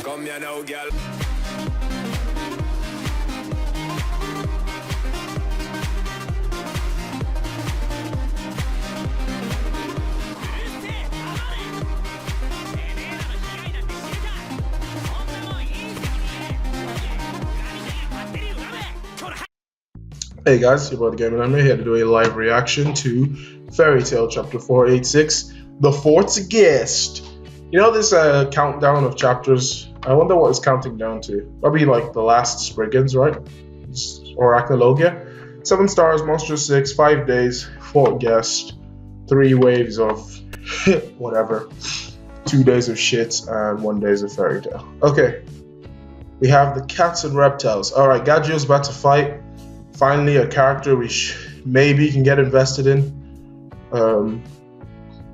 Come here now, girl. Hey guys, your boy Game and I'm here to do a live reaction to Fairy Tail Chapter 486, The Fourth Guest. You know this countdown of chapters? I wonder what it's counting down to. Probably like the last Spriggans, right? Or Arachnologia. 7 stars, Monster 6, 5 days, 4th guest, 3 waves of whatever, 2 days of shit, and 1 day of Fairy Tail. Okay, we have the cats and reptiles. Alright, Gajeel's about to fight. Finally, a character we maybe can get invested in.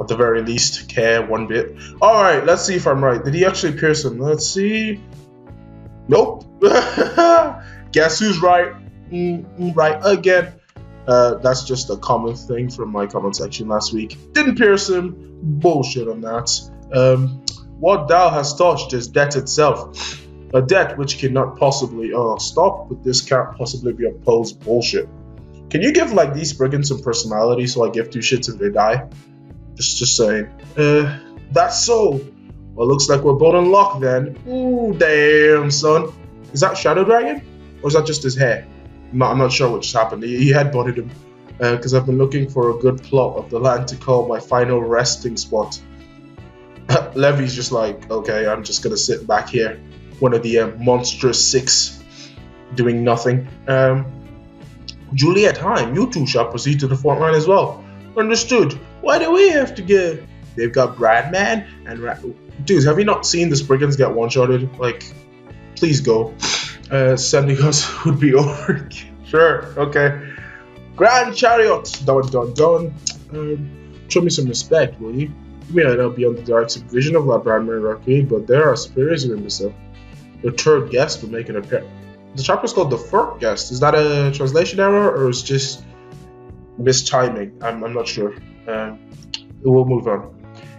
At the very least, care one bit. Alright, let's see if I'm right. Did he actually pierce him? Let's see. Nope. Guess who's right? Right again. That's just a common thing from my comment section last week. Didn't pierce him. Bullshit on that. What Dao has touched is death itself. A debt which cannot possibly stop with this can't possibly be opposed bullshit. Can you give like these brigands some personality so I give 2 shits if they die? Just saying. That's so. Well, looks like we're both unlocked then. Ooh, damn son. Is that Shadow Dragon? Or is that just his hair? I'm not sure what just happened. He headbutted him. Because I've been looking for a good plot of the land to call my final resting spot. Levy's just like, okay, I'm just gonna sit back here. One of the monstrous 6 doing nothing. Juliet, hi, you two shall proceed to the front line as well. Understood. Why do we have to go? They've got Bradman and dudes, have you not seen the Spriggans get one-shotted? Like, please go. Sending us would be over. Sure, okay. Grand Chariot, done. Show me some respect, will you? You may not be under the direct supervision of La Bradman and Rocky, but there are superiors in this. The 3rd guest will make an appearance. The chapter is called The 4th Guest. Is that a translation error or is it just mistiming? I'm not sure. We'll move on.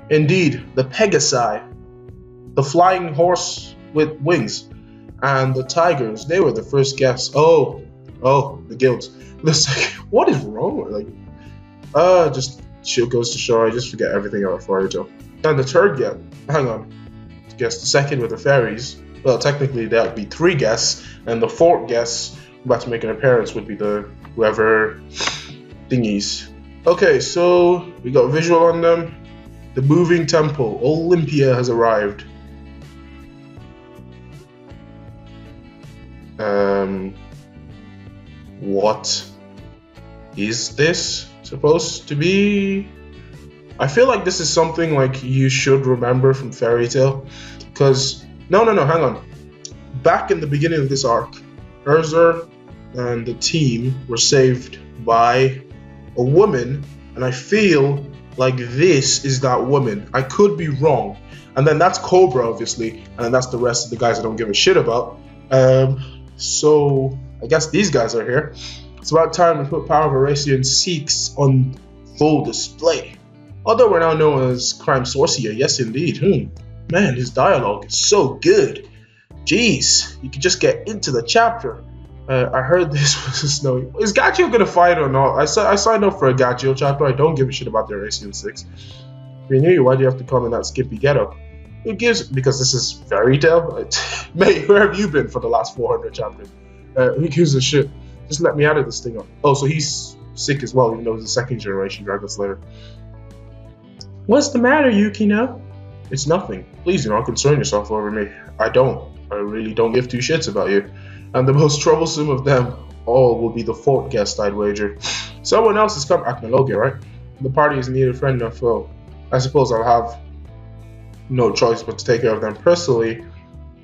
Indeed, the Pegasi, the flying horse with wings, and the tigers, they were the first guests. Oh, the guilds. Listen, what is wrong with just shit goes to show I just forget everything about Fairy Tail. And the 3rd guest, hang on. Guess the 2nd with the fairies. Well, technically that would be 3 guests, and the 4th guest about to make an appearance would be the whoever thingies. Okay, so we got visual on them. The moving temple, Olympia has arrived. What is this supposed to be? I feel like this is something like you should remember from Fairy Tail, because no, hang on. Back in the beginning of this arc, Urza and the team were saved by a woman, and I feel like this is that woman. I could be wrong. And then that's Cobra, obviously, and then that's the rest of the guys I don't give a shit about. So I guess these guys are here. It's about time we put Power of Erasion Seeks on full display. Although we're now known as Crime Sorcerer, yes indeed. Man, his dialogue is so good. Jeez, you could just get into the chapter. I heard this was a snowy. Is Gajeel gonna fight or not? I signed up for a Gajeel chapter. I don't give a shit about the Erasion 6. If you knew, why do you have to come in that skippy getup? Who gives? Because this is Fairy Tail? Mate, where have you been for the last 400 chapters? Who gives a shit? Just let me out of this thing. Oh, so he's sick as well, even though he's a 2nd generation Dragon Slayer. What's the matter, Yukino? It's nothing. Please do not concern yourself over me. I really don't give 2 shits about you. And the most troublesome of them all will be the 4th guest, I'd wager. Someone else has come. Arachnologia, right? The party is neither friend nor foe. I suppose I'll have no choice but to take care of them personally.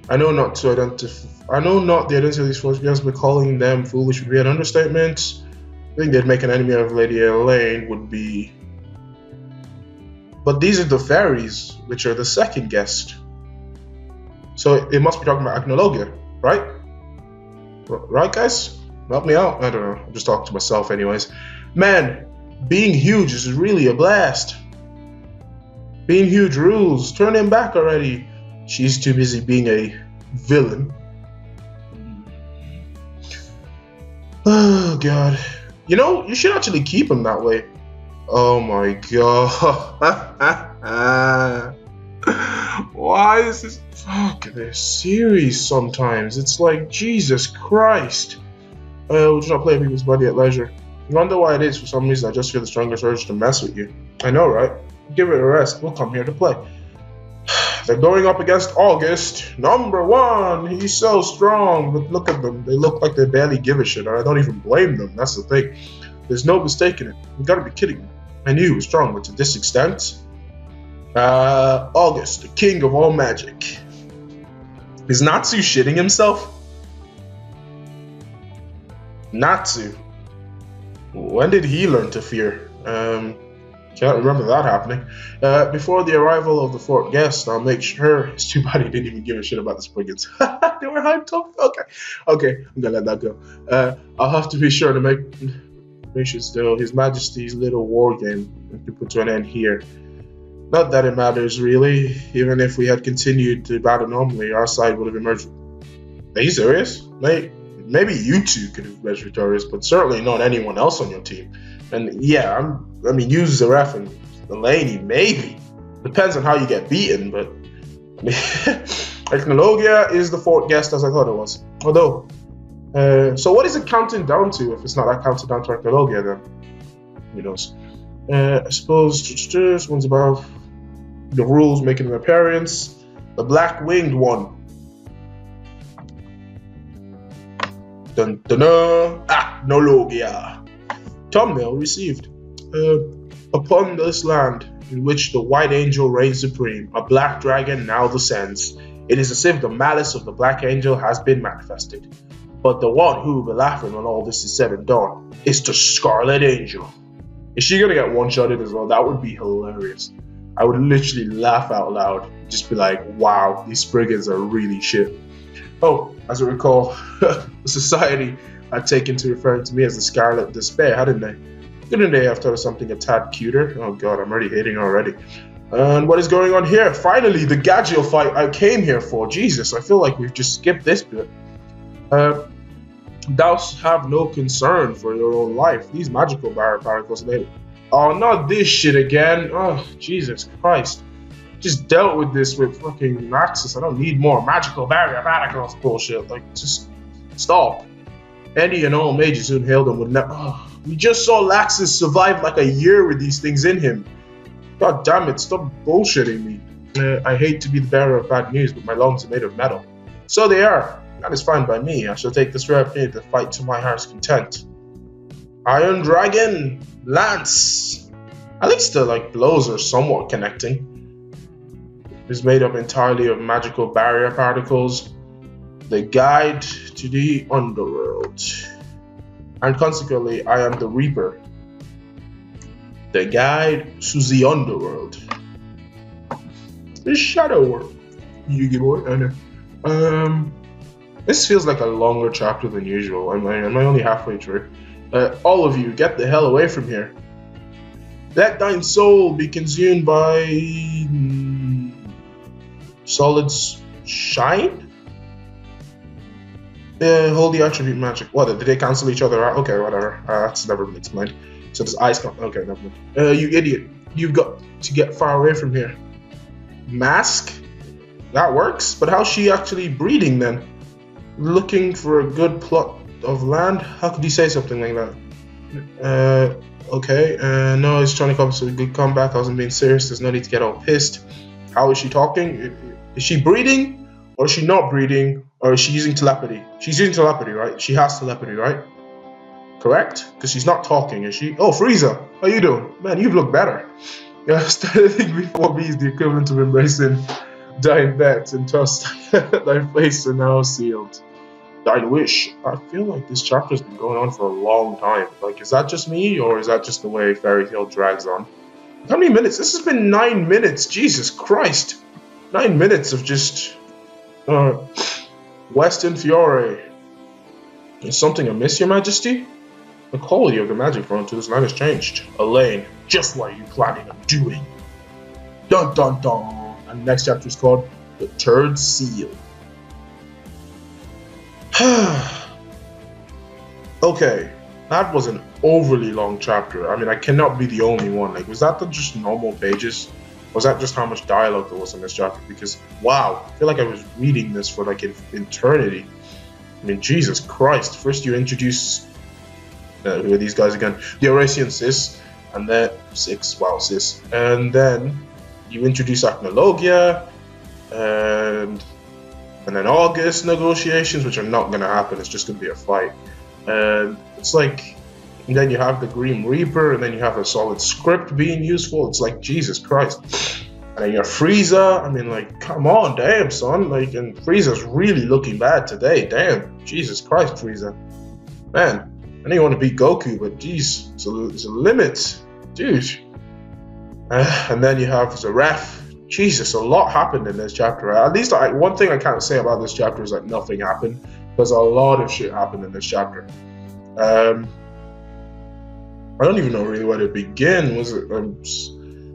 I know not the identity of these 4th guests, but calling them foolish would be an understatement. I think they'd make an enemy of Lady Elaine would be. But these are the fairies, which are the 2nd guest. So it must be talking about Arachnologia, right? Right, guys? Help me out. I don't know. I'm just talking to myself anyways. Man, being huge is really a blast. Being huge rules. Turn him back already. She's too busy being a villain. Oh god. You know, you should actually keep him that way. Oh my god. Why is this fucking series sometimes? It's like, Jesus Christ. We'll just not play people's body at leisure. You wonder why it is. For some reason I just feel the strongest urge to mess with you. I know, right? Give it a rest. We'll come here to play. They're going up against August. #1. He's so strong. But look at them. They look like they barely give a shit. I don't even blame them. That's the thing. There's no mistaking it. You gotta be kidding me. I knew he was strong, but to this extent. August, the king of all magic. Is Natsu shitting himself? Natsu. When did he learn to fear? Can't remember that happening. Before the arrival of the 4th guest, I'll make sure. It's too bad he didn't even give a shit about the Spriggans. They were hyped up. Okay, I'm gonna let that go. I'll have to be sure to make sure still His Majesty's little war game to put to an end here. Not that it matters really. Even if we had continued to battle normally, our side would have emerged. Are you serious? Maybe you two could have emerged victorious, but certainly not anyone else on your team. And yeah, you, Zaref, and Delaney, maybe. Depends on how you get beaten, but Technologia is the 4th guest as I thought it was. Although, so what is it counting down to if it's not counting down to Technologia then? Who knows? I suppose this one's about the rules making an appearance. The black-winged one. Dun dun dun. Technologia. Thumbnail received. Upon this land, in which the white angel reigns supreme, a black dragon now descends. It is as if the malice of the black angel has been manifested. But the one who will be laughing when all this is said and done is the Scarlet Angel. Is she gonna get one-shotted as well? That would be hilarious. I would literally laugh out loud. Just be like, wow, these Spriggans are really shit. Oh, as I recall, the society had taken to referring to me as the Scarlet Despair, hadn't they? Didn't they have thought of something a tad cuter? Oh god, I'm already hating already. And what is going on here? Finally, the Gajeel fight I came here for. Jesus, I feel like we've just skipped this bit. Thou have no concern for your own life. These magical barrier particles later. Oh, not this shit again. Oh, Jesus Christ. Just dealt with this with fucking Naxxus. I don't need more magical barrier particles bullshit. Like, just stop. Any and all mages who hailed him would never. Oh, we just saw Laxus survive like a year with these things in him. God damn it, stop bullshitting me. I hate to be the bearer of bad news, but my lungs are made of metal. So they are. That is fine by me. I shall take this rare opportunity to fight to my heart's content. Iron Dragon, Lance. At least the blows are somewhat connecting. It is made up entirely of magical barrier particles. The guide to the underworld. And consequently, I am the Reaper. The guide to the underworld. The shadow world. Yugi boy, I know. This feels like a longer chapter than usual. Am I only halfway through? All of you, get the hell away from here. Let thine soul be consumed by solid shine? Hold the attribute magic. What? Did they cancel each other out? Okay, whatever. That's never been explained. So does ice come? Okay, never mind. You idiot. You've got to get far away from here. Mask? That works, but how's she actually breeding then? Looking for a good plot of land? How could you say something like that? Okay. No, he's trying to come so a good comeback. I wasn't being serious. There's no need to get all pissed. How is she talking? Is she breeding? Or is she not breeding? Or is she using telepathy? She's using telepathy, right? She has telepathy, right? Correct? Because she's not talking, is she? Oh, Frieza, how you doing? Man, you've looked better. Yeah, standing before me is the equivalent of embracing thine bets and trust thy face are now sealed. Thine wish. I feel like this chapter's been going on for a long time. Like, is that just me, or is that just the way Fairy Tail drags on? How many minutes? This has been 9 minutes. Jesus Christ. 9 minutes of just... Western Fiore. Is something amiss, Your Majesty? The quality of the magic thrown to this land has changed. Elaine, just what are you planning on doing? Dun dun dun. And the next chapter is called The third seal. Okay, that was an overly long chapter. I mean, I cannot be the only one. Like, was that just normal pages? Was that just how much dialogue there was in this chapter? Because, wow, I feel like I was reading this for like an eternity. I mean, Jesus Christ. First you introduce, who are these guys again? The Eurasian cis, and then, cis. And then you introduce Acnologia, and then August negotiations, which are not going to happen. It's just going to be a fight. And it's like, and then you have the Grim Reaper, and then you have a solid script being useful. It's like, Jesus Christ. And then you have Frieza. I mean, like, come on, damn, son. Like, and Frieza's really looking bad today. Damn, Jesus Christ, Frieza. Man, I know you want to beat Goku, but geez, there's a limit, dude. And then you have Zaref. Jesus, a lot happened in this chapter. At least one thing I can't say about this chapter is that nothing happened, because a lot of shit happened in this chapter. I don't even know really where to begin.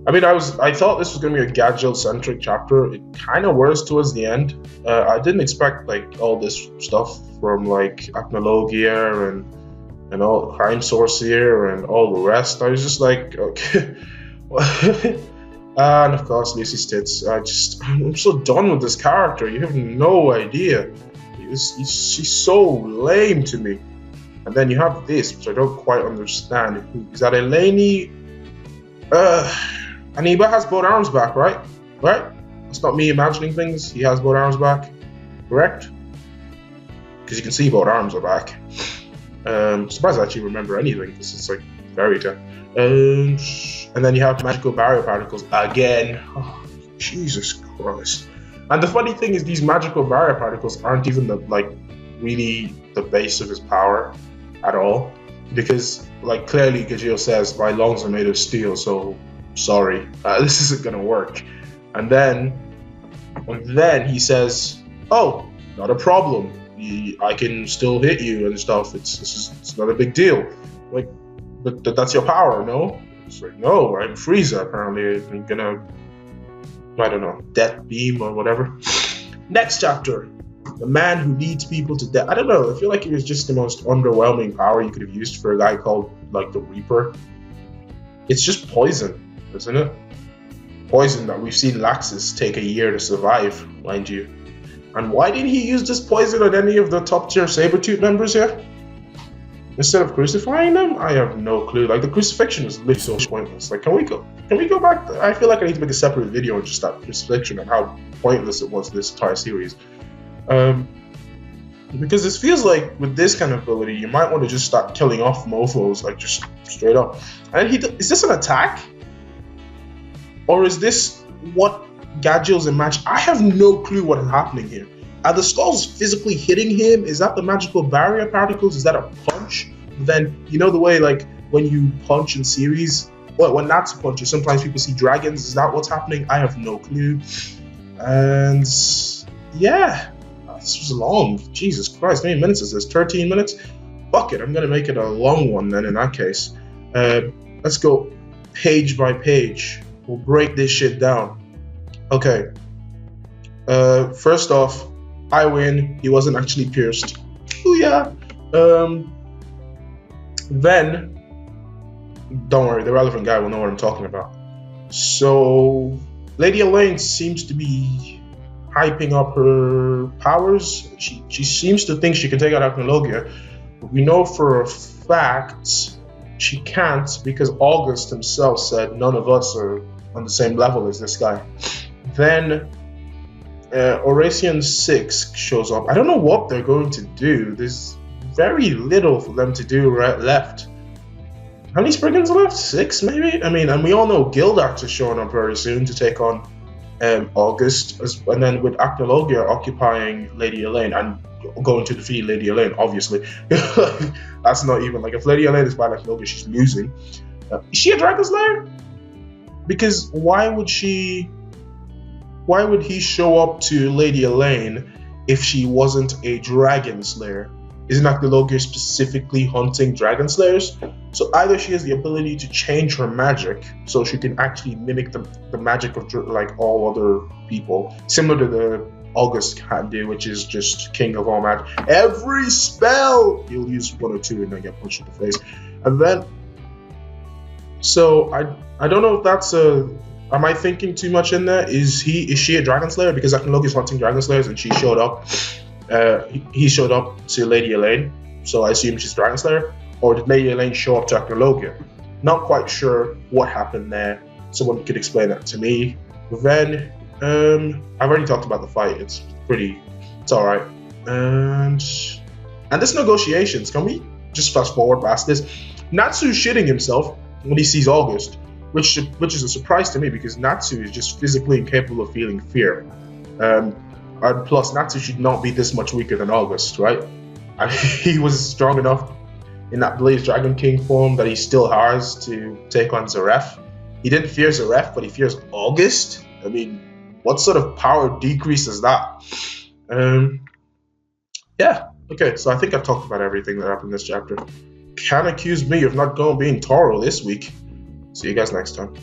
I thought this was going to be a Gajeel centric chapter. It kind of was towards the end. I didn't expect like all this stuff from like Acnologia and all Crime Sorcerer and all the rest. I was just like, okay. And of course, Lucy's tits. I'm so done with this character. You have no idea. She's so lame to me. And then you have this, which I don't quite understand. Is that Eleni? Aniba has both arms back, right? Right? It's not me imagining things. He has both arms back, correct? Because you can see both arms are back. I'm surprised I actually remember anything, because it's like fairy tale. And then you have magical barrier particles again. Oh, Jesus Christ. And the funny thing is, these magical barrier particles aren't even really the base of his power at all, because like clearly Gajeel says, my lungs are made of steel, so sorry, this isn't gonna work. And then he says, oh, not a problem, I can still hit you and stuff, it's not a big deal. Like, but that's your power, no? It's like, no, I'm Frieza, apparently. I'm gonna, I don't know, death beam or whatever. Next chapter, the man who leads people to death. I don't know, I feel like it was just the most underwhelming power you could have used for a guy called like the Reaper. It's just poison, isn't it? Poison that we've seen Laxus take a year to survive, mind you. And why didn't he use this poison on any of the top tier Sabretooth members here? Instead of crucifying them? I have no clue. Like, the crucifixion is literally so pointless. Like, can we go back? I feel like I need to make a separate video on just that crucifixion and how pointless it was this entire series. Because this feels like with this kind of ability, you might want to just start killing off mofos, like just straight up. And is this an attack? Or is this what Gajeel's imagine? I have no clue what is happening here. Are the skulls physically hitting him? Is that the magical barrier particles? Is that a punch? Then, you know the way like when you punch in series, well, when Natsu punches, sometimes people see dragons. Is that what's happening? I have no clue. And yeah, this was long. Jesus Christ, how many minutes is this? 13 minutes? Fuck it, I'm gonna make it a long one then in that case. Let's go page by page. We'll break this shit down. Okay. First off, I win. He wasn't actually pierced. Oh yeah. Then, don't worry, the relevant guy will know what I'm talking about. So, Lady Elaine seems to be hyping up her powers. She seems to think she can take out Acnologia. We know for a fact she can't, because August himself said none of us are on the same level as this guy. Then Eurasian 6 shows up. I don't know what they're going to do. There's very little for them to do left. How many Spriggans are left? 6 maybe? I mean, and we all know Gildax is showing up very soon to take on August, and then with Acnologia occupying Lady Elaine and going to defeat Lady Elaine, obviously. That's not even, like, if Lady Elaine is by Acnologia, she's losing. Is she a Dragon Slayer? Because why would he show up to Lady Elaine if she wasn't a Dragon Slayer? isn't Aknologia specifically hunting dragon slayers? So either she has the ability to change her magic, so she can actually mimic the magic of like all other people, similar to the August can do, which is just king of all magic. Every spell you'll use one or two and then get punched in the face, and then. So I don't know if that's a. Am I thinking too much in there? Is she a dragon slayer? Because Aknologia is hunting dragon slayers and she showed up. He showed up to Lady Elaine, so I assume she's Dragon Slayer. Or did Lady Elaine show up to Aknologia? Not quite sure what happened there. Someone could explain that to me. Then, I've already talked about the fight. It's alright. And this negotiations, can we just fast forward past this? Natsu's shitting himself when he sees August, which is a surprise to me because Natsu is just physically incapable of feeling fear. And plus, Natsu should not be this much weaker than August, right? He was strong enough in that Blaze Dragon King form that he still has to take on Zaref. He didn't fear Zaref, but he fears August? I mean, what sort of power decrease is that? Yeah, okay, so I think I've talked about everything that happened in this chapter. Can't accuse me of not being thorough this week. See you guys next time.